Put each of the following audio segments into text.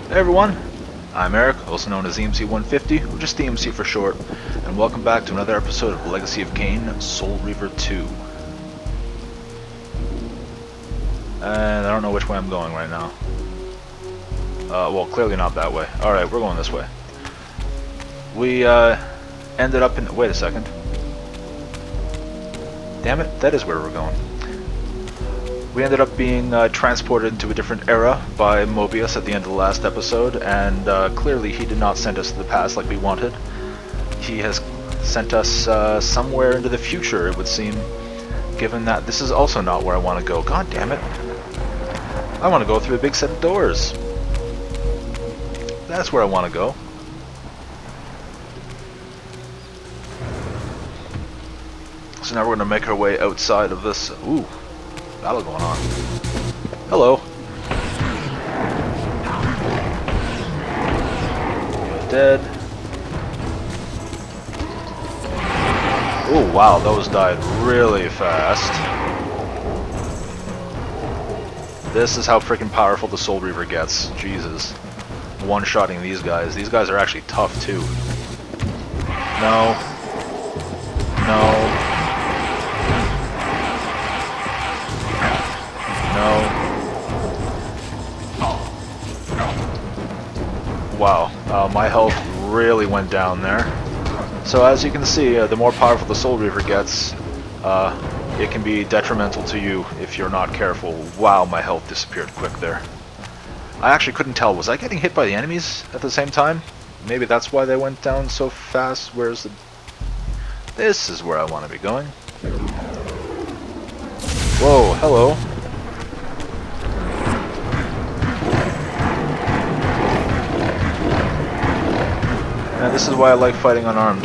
Hey everyone, I'm Eric, also known as EMC150, or just EMC for short, and welcome back to another episode of Legacy of Kain, Soul Reaver 2. And I don't know which way I'm going right now. Well, clearly not that way. Alright, we're going this way. We, ended up in... wait a second. Damn it, that is where we're going. We ended up being transported to a different era by Mobious at the end of the last episode, and clearly he did not send us to the past like we wanted. He has sent us somewhere into the future, it would seem, given that this is also not where I want to go. God damn it. I want to go through a big set of doors. That's where I want to go. So now we're going to make our way outside of this... ooh. Battle going on. Hello. Dead. Oh wow, those died really fast. This is how freaking powerful the Soul Reaver gets. Jesus. One-shotting these guys. These guys are actually tough too. No. No. Wow, my health really went down there. So as you can see, the more powerful the Soul Reaver gets, it can be detrimental to you if you're not careful. Wow, my health disappeared quick there. I actually couldn't tell. Was I getting hit by the enemies at the same time? Maybe that's why they went down so fast. Where's the... this is where I want to be going. Whoa, hello. And this is why I like fighting unarmed,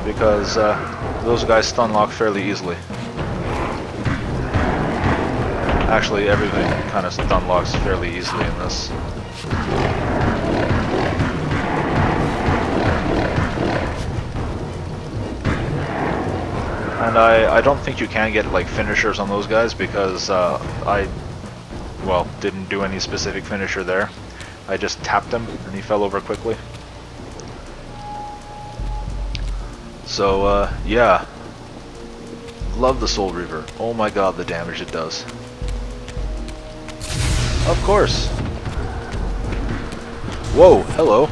because those guys stun lock fairly easily. Actually, everything kind of stun locks fairly easily in this. And I don't think you can get like finishers on those guys because I, well, didn't do any specific finisher there. I just tapped him and he fell over quickly. So, yeah. Love the Soul Reaver. Oh my god, the damage it does. Of course. Whoa, hello.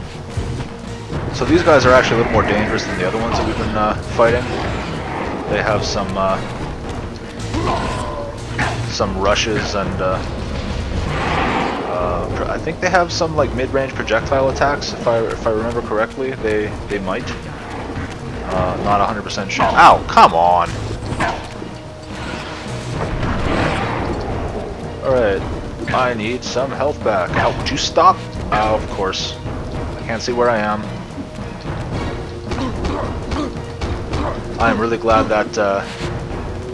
So these guys are actually a little more dangerous than the other ones that we've been fighting. They have some rushes and I think they have some like mid-range projectile attacks. If I remember correctly, they might. Not 100% sure. Ow, come on! Alright, I need some health back. Ow, would you stop? Oh, of course. I can't see where I am. I'm really glad that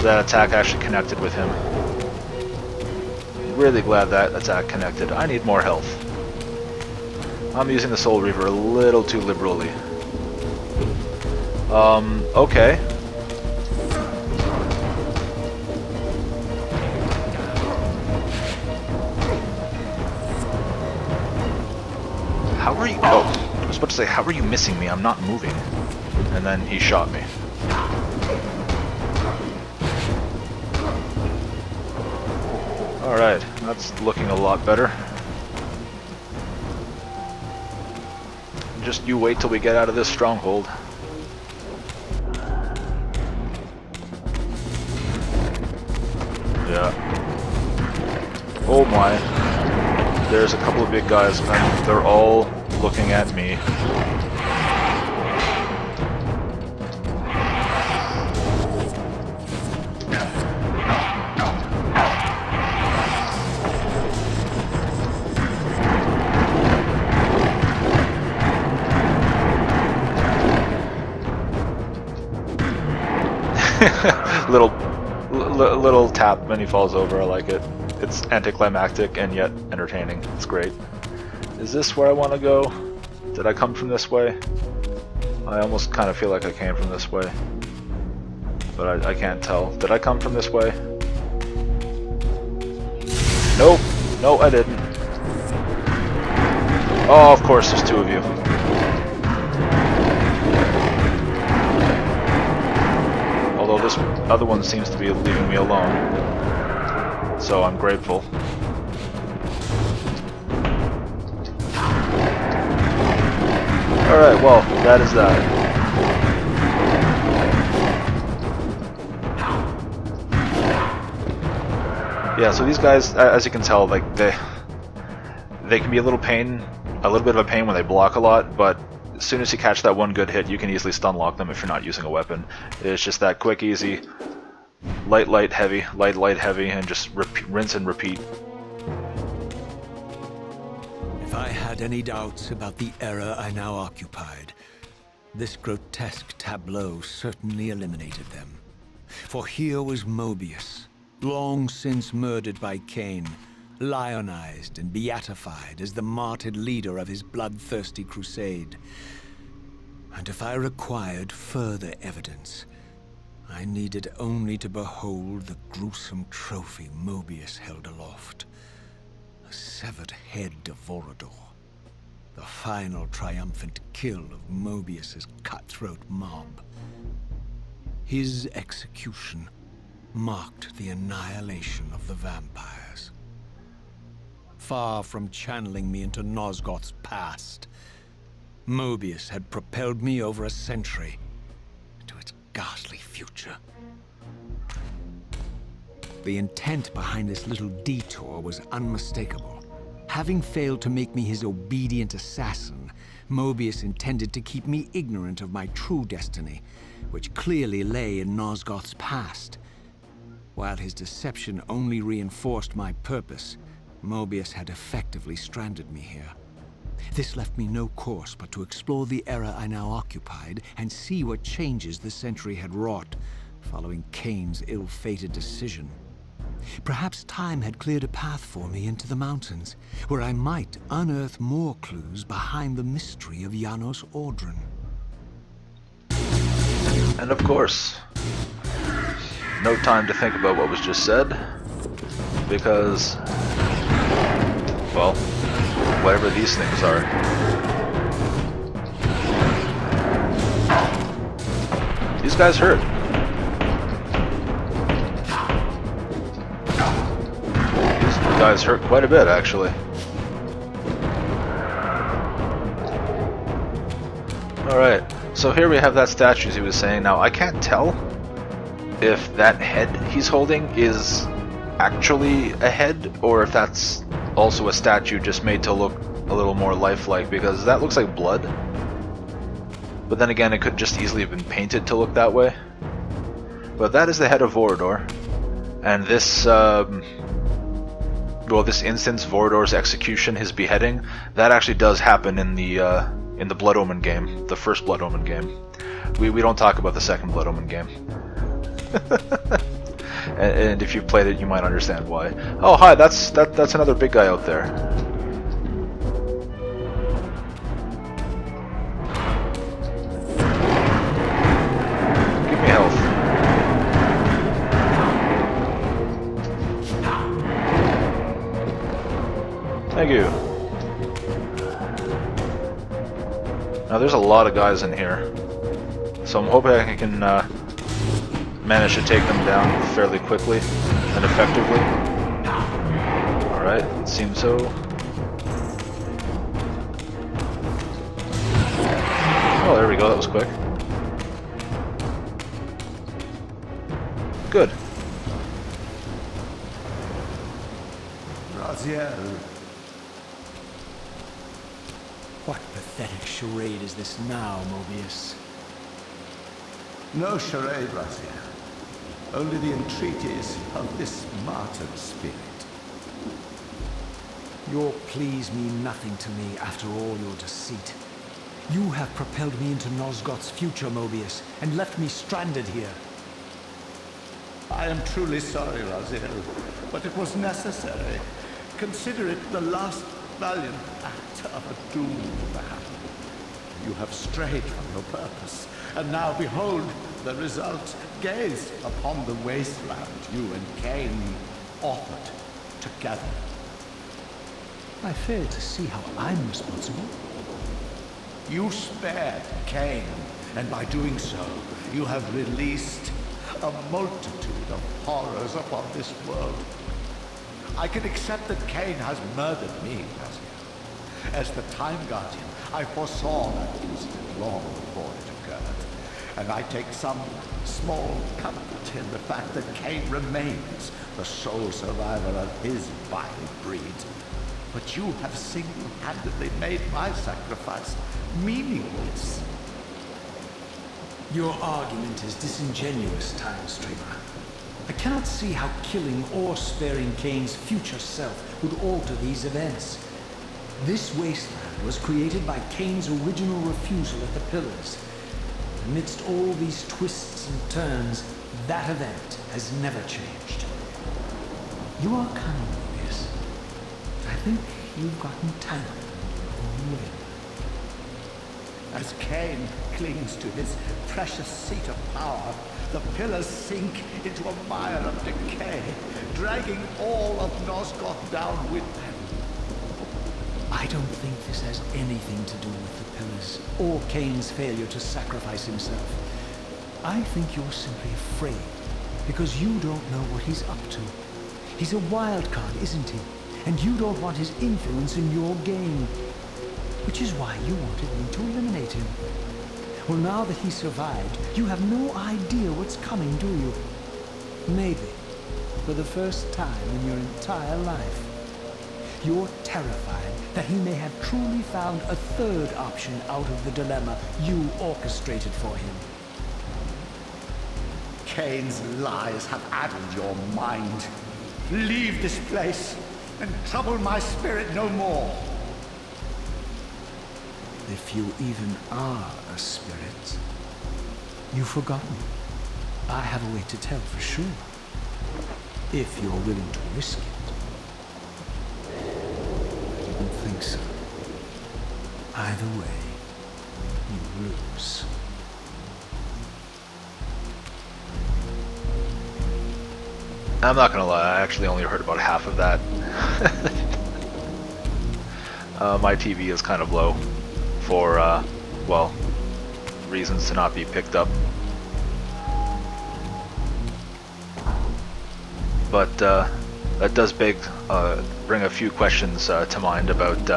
that attack actually connected with him. Really glad that attack connected. I need more health. I'm using the Soul Reaver a little too liberally. Okay. How are you... oh, I was about to say, how are you missing me? I'm not moving. And then he shot me. Alright, that's looking a lot better. Just you wait till we get out of this stronghold. Yeah. Oh my. There's a couple of big guys and they're all looking at me. little tap and he falls over. I like it. It's anticlimactic and yet entertaining. It's great. Is this where I want to go? Did I come from this way? I almost kind of feel like I came from this way, but I can't tell. Did I come from this way? Nope. No, I didn't. Oh, of course, there's two of you. Although this other one seems to be leaving me alone. So I'm grateful. Alright, well, that is that. Yeah, so these guys, as you can tell, like they can be a little bit of a pain when they block a lot, but as soon as you catch that one good hit, you can easily stun lock them if you're not using a weapon. It's just that quick, easy, light, heavy, heavy, and just rinse and repeat. If I had any doubts about the era I now occupied, this grotesque tableau certainly eliminated them. For here was Mobius, long since murdered by Cain, lionized and beatified as the martyred leader of his bloodthirsty crusade. And if I required further evidence, I needed only to behold the gruesome trophy Mobius held aloft. A severed head of Vorador. The final triumphant kill of Mobius's cutthroat mob. His execution marked the annihilation of the vampires. Far from channeling me into Nosgoth's past, Mobius had propelled me over a century to its ghastly future. The intent behind this little detour was unmistakable. Having failed to make me his obedient assassin, Mobius intended to keep me ignorant of my true destiny, which clearly lay in Nosgoth's past. While his deception only reinforced my purpose, Mobius had effectively stranded me here. This left me no course but to explore the era I now occupied and see what changes the century had wrought, following Cain's ill-fated decision. Perhaps time had cleared a path for me into the mountains, where I might unearth more clues behind the mystery of Janos Audron. And of course, no time to think about what was just said, because, well, whatever these things are. These guys hurt. These guys hurt quite a bit, actually. Alright, so here we have that statue, as he was saying. Now, I can't tell if that head he's holding is actually a head, or if that's also a statue just made to look a little more lifelike, because that looks like blood. But then again, it could just easily have been painted to look that way. But that is the head of Vorador. And this, well, this instance, Vorador's execution, his beheading, that actually does happen in the Blood Omen game, the first Blood Omen game. We don't talk about the second Blood Omen game. and if you've played it, you might understand why. Oh, hi, that's another big guy out there. Give me health. Thank you. Now there's a lot of guys in here, so I'm hoping I can manage to take them down fairly quickly and effectively. Alright, it seems so. Oh, there we go, that was quick. Good. Raziel. What pathetic charade is this now, Mobius? No charade, Raziel. Only the entreaties of this martyred spirit. Your pleas mean nothing to me after all your deceit. You have propelled me into Nosgoth's future, Mobius, and left me stranded here. I am truly sorry, Raziel, but it was necessary. Consider it the last valiant act of a doomed man. You have strayed from your purpose, and now behold the result. Gaze upon the wasteland you and Cain authored together. I fail to see how I'm responsible. You spared Cain, and by doing so, you have released a multitude of horrors upon this world. I can accept that Cain has murdered me, Raziel. As the Time Guardian, I foresaw that incident long before it occurred, and I take some small comfort in the fact that Cain remains the sole survivor of his vile breed. But you have single-handedly made my sacrifice meaningless. Your argument is disingenuous, Time Streamer. I cannot see how killing or sparing Cain's future self would alter these events. This wasteland was created by Cain's original refusal at the Pillars. Amidst all these twists and turns, that event has never changed. You are cunning, Mobious. I think you've gotten tangled in your own way. As Cain clings to his precious seat of power, the pillars sink into a mire of decay, dragging all of Nosgoth down with them. I don't think this has anything to do with the Pillars, or Cain's failure to sacrifice himself. I think you're simply afraid, because you don't know what he's up to. He's a wild card, isn't he? And you don't want his influence in your game. Which is why you wanted me to eliminate him. Well, now that he survived, you have no idea what's coming, do you? Maybe, for the first time in your entire life, you're terrified that he may have truly found a third option out of the dilemma you orchestrated for him. Cain's lies have addled your mind. Leave this place and trouble my spirit no more. If you even are a spirit, you've forgotten. I have a way to tell for sure. If you're willing to risk it. I don't think so. Either way, you lose. I'm not gonna lie, I actually only heard about half of that. My TV is kind of low for, well, reasons to not be picked up. But that does bring a few questions to mind about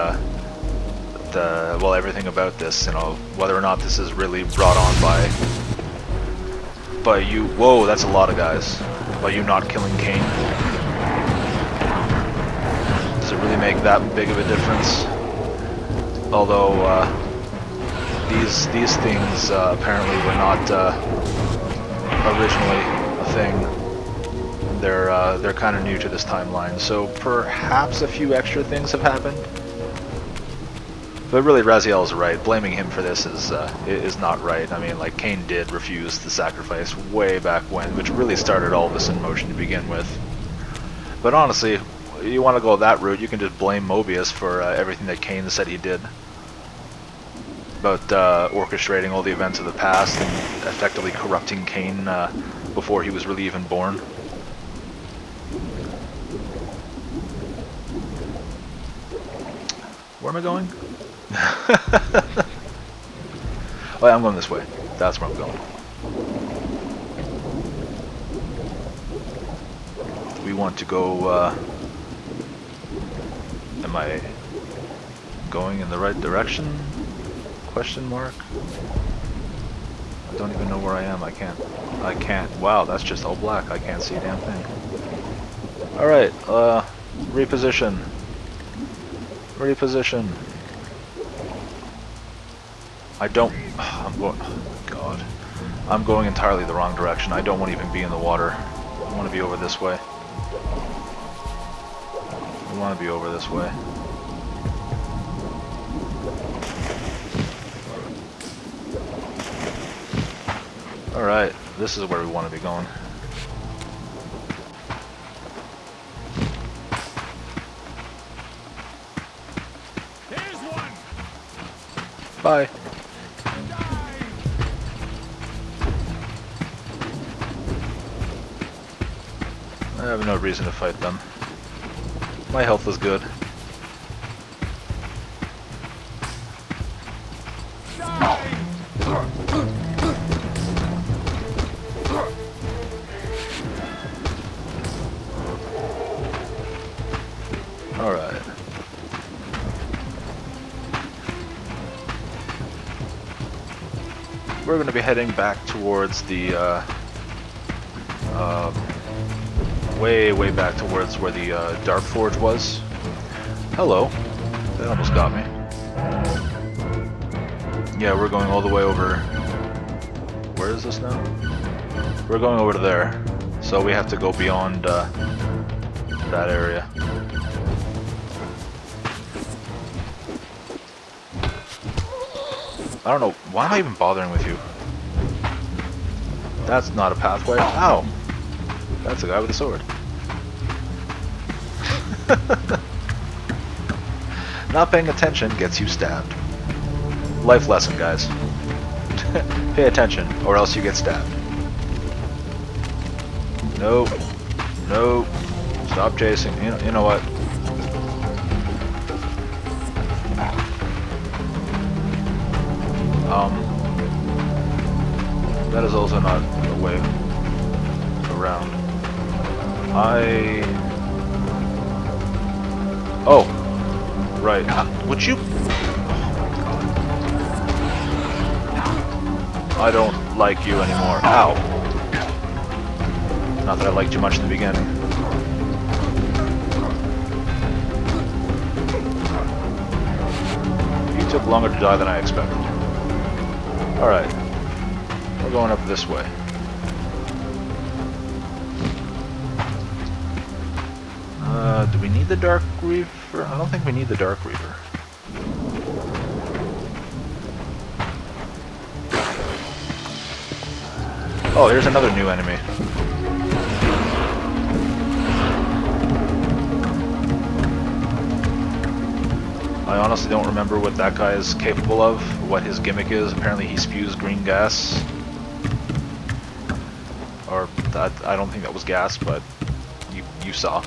everything about this, you know, whether or not this is really brought on by you. Whoa, that's a lot of guys. By you not killing Cain. Does it really make that big of a difference? Although these things apparently were not originally a thing. They're kind of new to this timeline, so perhaps a few extra things have happened. But really, Raziel is right. Blaming him for this is not right. I mean, like, Cain did refuse the sacrifice way back when, which really started all this in motion to begin with. But honestly, you want to go that route, you can just blame Mobious for everything that Cain said he did. About orchestrating all the events of the past and effectively corrupting Cain before he was really even born. Where am I going? Oh yeah, I'm going this way. That's where I'm going. We want to go, am I going in the right direction? Question mark? I don't even know where I am. I can't. Wow, that's just all black. I can't see a damn thing. Alright, reposition. Reposition. I'm going, oh God. I'm going entirely the wrong direction. I don't want to even be in the water. I want to be over this way. I want to be over this way. Alright, this is where we want to be going. Here's one. Bye. I have no reason to fight them. My health is good. Alright. We're going to be heading back towards the, way back towards where the Dark Forge was. Hello. That almost got me. Yeah, we're going all the way over. Where is this now? We're going over to there. So we have to go beyond that area. I don't know. Why am I even bothering with you? That's not a pathway. Ow! That's a guy with a sword. Not paying attention gets you stabbed. Life lesson, guys. Pay attention, or else you get stabbed. No. No. Stop chasing. You know what? That is also not a way around. Oh! Right. Would you... I don't like you anymore. Ow! Not that I liked you much in the beginning. You took longer to die than I expected. Alright. We're going up this way. Do we need the Dark Reaver? I don't think we need the Dark Reaver. Oh, here's another new enemy. I honestly don't remember what that guy is capable of, what his gimmick is. Apparently he spews green gas. Or that, I don't think that was gas, but you saw.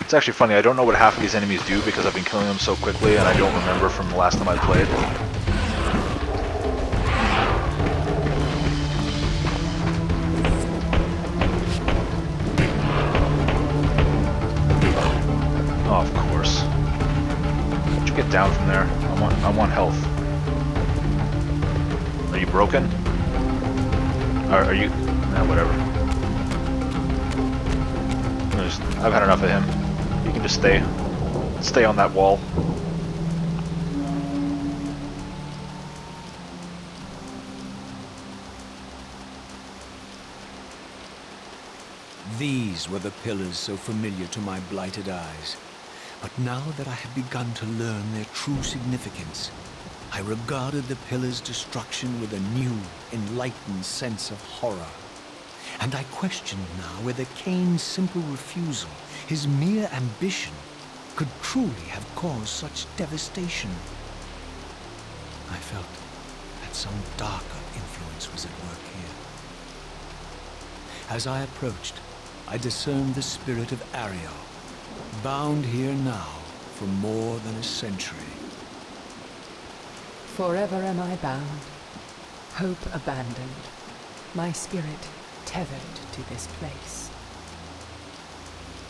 It's actually funny, I don't know what half of these enemies do because I've been killing them so quickly and I don't remember from the last time I played. Oh, of course. How'd you get down from there? I want health. Are you broken? Are you... Nah, whatever. I've had enough of him. You can just stay on that wall. These were the pillars so familiar to my blighted eyes. But now that I had begun to learn their true significance, I regarded the pillars' destruction with a new, enlightened sense of horror. And I questioned now whether Cain's simple refusal, his mere ambition, could truly have caused such devastation. I felt that some darker influence was at work here. As I approached, I discerned the spirit of Ariel, bound here now for more than a century. Forever am I bound, hope abandoned, my spirit tethered to this place.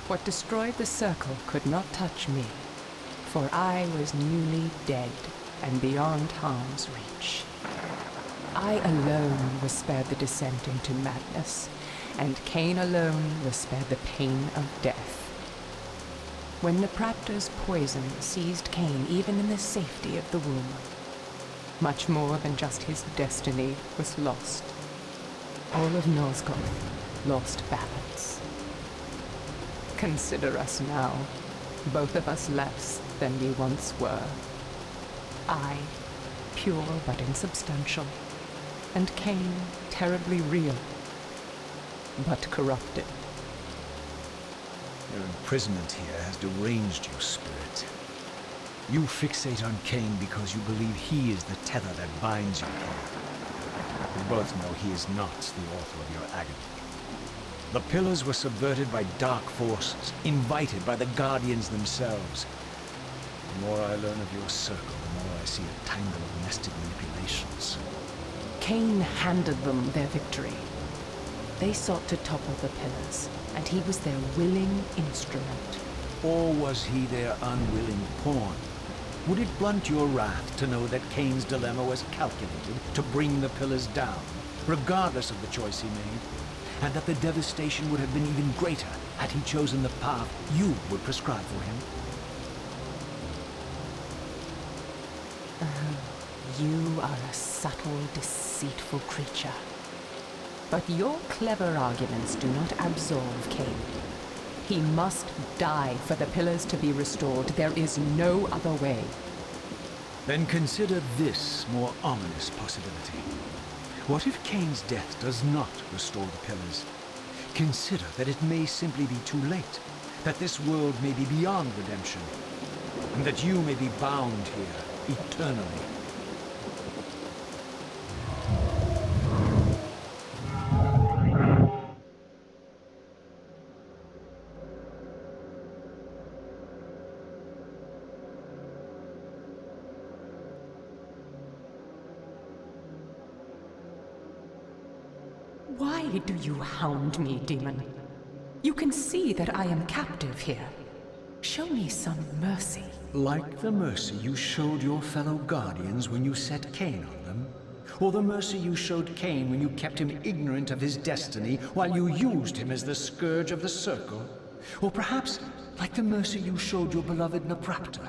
What destroyed the circle could not touch me, for I was newly dead and beyond harm's reach. I alone was spared the descent into madness, and Cain alone was spared the pain of death. When Napraptor's poison seized Cain even in the safety of the womb, much more than just his destiny was lost. All of Nosgoth lost balance. Consider us now, both of us less than we once were. I, pure but insubstantial, and Cain, terribly real, but corrupted. Your imprisonment here has deranged you, spirit. You fixate on Cain because you believe he is the tether that binds you here. We both know he is not the author of your agony. The pillars were subverted by dark forces, invited by the Guardians themselves. The more I learn of your circle, the more I see a tangle of nested manipulations. Cain handed them their victory. They sought to topple the pillars, and he was their willing instrument. Or was he their unwilling pawn? Would it blunt your wrath to know that Cain's dilemma was calculated to bring the pillars down, regardless of the choice he made, and that the devastation would have been even greater had he chosen the path you would prescribe for him? You are a subtle, deceitful creature. But your clever arguments do not absolve Cain. He must die for the pillars to be restored. There is no other way. Then consider this more ominous possibility. What if Cain's death does not restore the pillars? Consider that it may simply be too late, that this world may be beyond redemption, and that you may be bound here eternally. Why do you hound me, demon? You can see that I am captive here. Show me some mercy. Like the mercy you showed your fellow guardians when you set Cain on them? Or the mercy you showed Cain when you kept him ignorant of his destiny while you used him as the scourge of the circle? Or perhaps like the mercy you showed your beloved Naprapta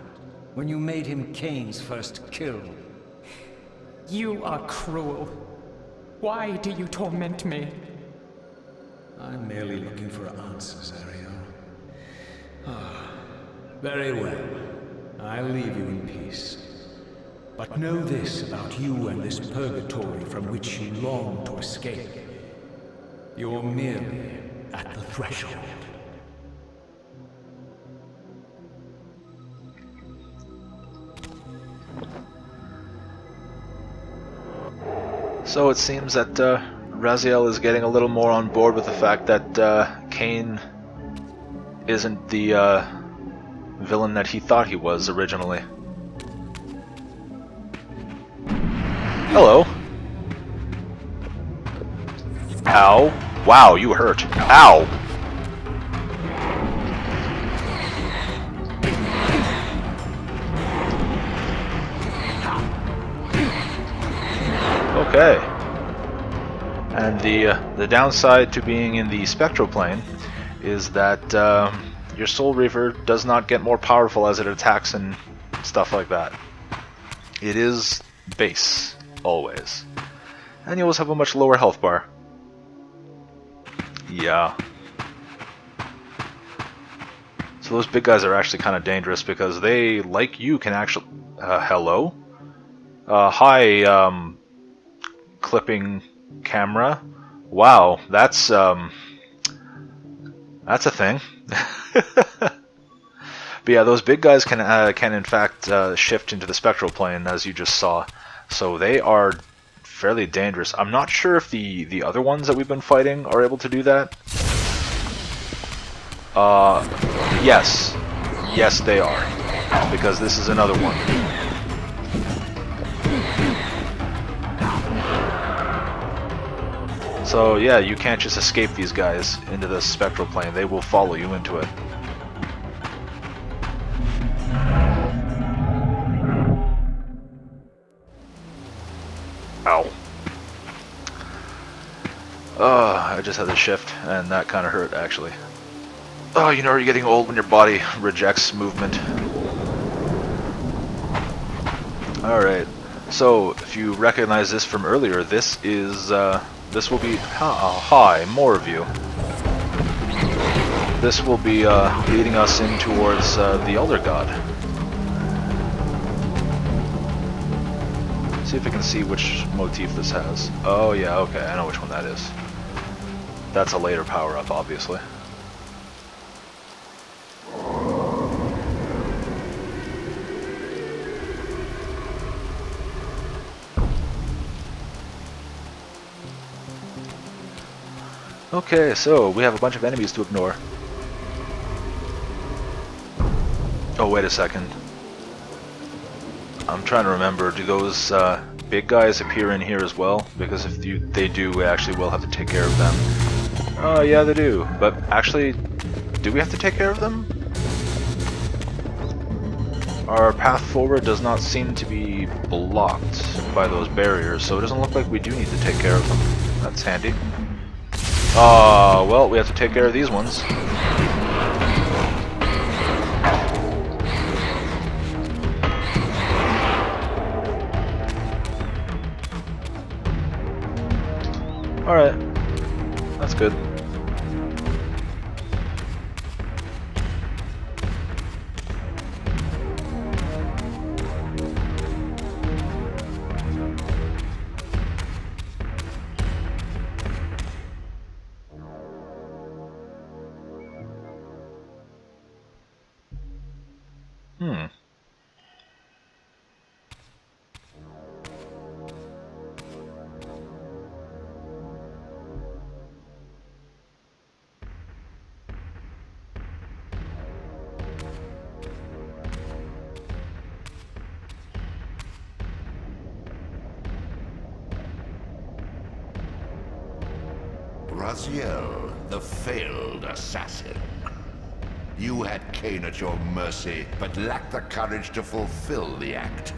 when you made him Cain's first kill? You are cruel. Why do you torment me? I'm merely looking for answers, Ariel. Very well. I'll leave you in peace. But know this about you and this purgatory from which you long to escape. You're merely at the threshold. So it seems that Raziel is getting a little more on board with the fact that Cain isn't the villain that he thought he was originally. Hello. Ow. Wow, you hurt. Ow. Okay. And the downside to being in the spectral plane is that your Soul Reaver does not get more powerful as it attacks and stuff like that. It is base, always. And you always have a much lower health bar. Yeah. So those big guys are actually kind of dangerous because they, like you, can actually... hello? Hi, clipping camera. Wow, that's a thing. But yeah, those big guys can in fact shift into the spectral plane, as you just saw. So they are fairly dangerous. I'm not sure if the other ones that we've been fighting are able to do that. Yes. Yes, they are. Because this is another one. So yeah, you can't just escape these guys into the spectral plane. They will follow you into it. Ow. I just had to shift, and that kind of hurt, actually. Oh, you know, you're getting old when your body rejects movement. Alright, so if you recognize this from earlier, this is, this will be... hi, more of you. This will be leading us in towards the Elder God. See if we can see which motif this has. Oh yeah, okay, I know which one that is. That's a later power-up, obviously. Okay, so we have a bunch of enemies to ignore. Oh, wait a second. I'm trying to remember, do those big guys appear in here as well? Because if they do, we actually will have to take care of them. Oh, yeah, they do. But actually, do we have to take care of them? Our path forward does not seem to be blocked by those barriers, so it doesn't look like we do need to take care of them. That's handy. Well, we have to take care of these ones. Alright. That's good. Raziel, the failed assassin. You had Cain at your mercy, but lacked the courage to fulfill the act.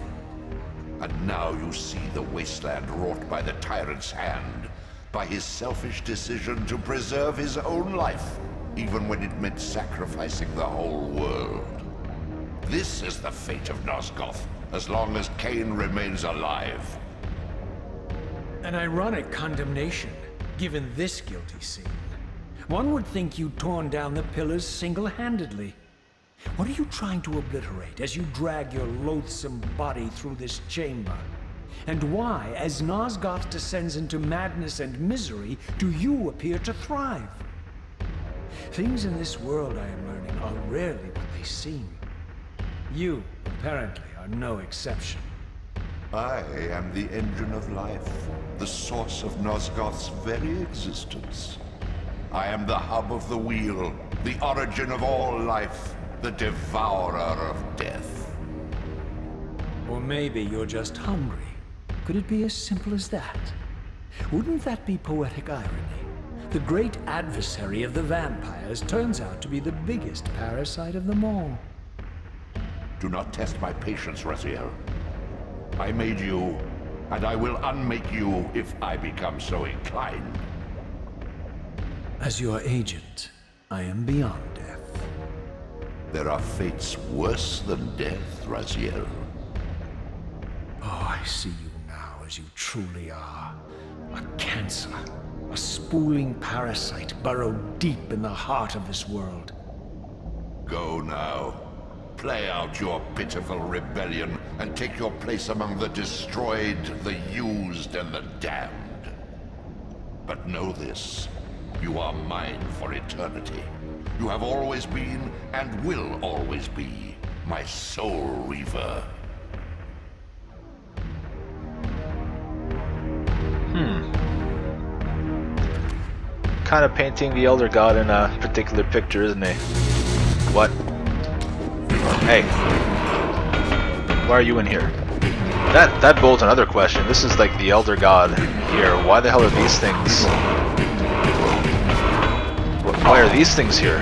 And now you see the wasteland wrought by the tyrant's hand, by his selfish decision to preserve his own life, even when it meant sacrificing the whole world. This is the fate of Nosgoth, as long as Cain remains alive. An ironic condemnation, given this guilty sin. One would think you'd torn down the pillars single-handedly. What are you trying to obliterate as you drag your loathsome body through this chamber? And why, as Nosgoth descends into madness and misery, do you appear to thrive? Things in this world, I am learning, are rarely what they seem. You, apparently, are no exception. I am the engine of life, the source of Nosgoth's very existence. I am the hub of the wheel, the origin of all life, the devourer of death. Or maybe you're just hungry. Could it be as simple as that? Wouldn't that be poetic irony? The great adversary of the vampires turns out to be the biggest parasite of them all. Do not test my patience, Raziel. I made you, and I will unmake you if I become so inclined. As your agent, I am beyond death. There are fates worse than death, Raziel. Oh, I see you now as you truly are. A cancer. A spooling parasite burrowed deep in the heart of this world. Go now. Play out your pitiful rebellion and take your place among the destroyed, the used, and the damned. But know this. You are mine for eternity. You have always been, and will always be, my soul Reaver. Kind of painting the Elder God in a particular picture, isn't he? What? Hey. Why are you in here? That bolts another question. This is like the Elder God here. Why the hell are these things? Why are these things here?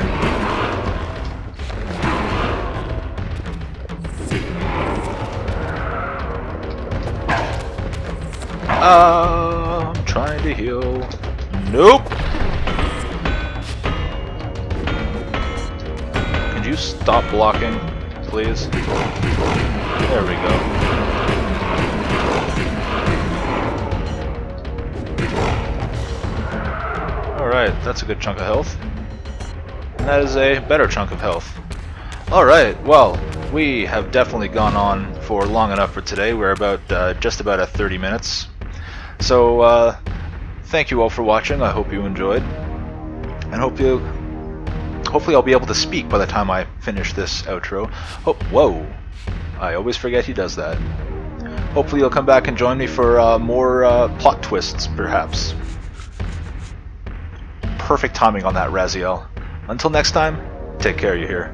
I'm trying to heal. Nope. Could you stop blocking, please? There we go. Alright, that's a good chunk of health. And that is a better chunk of health. Alright, well, we have definitely gone on for long enough for today. We're about just about at 30 minutes. So, thank you all for watching. I hope you enjoyed. And hopefully I'll be able to speak by the time I finish this outro. Whoa! I always forget he does that. Hopefully you'll come back and join me for more plot twists, perhaps. Perfect timing on that, Raziel. Until next time, take care, you hear.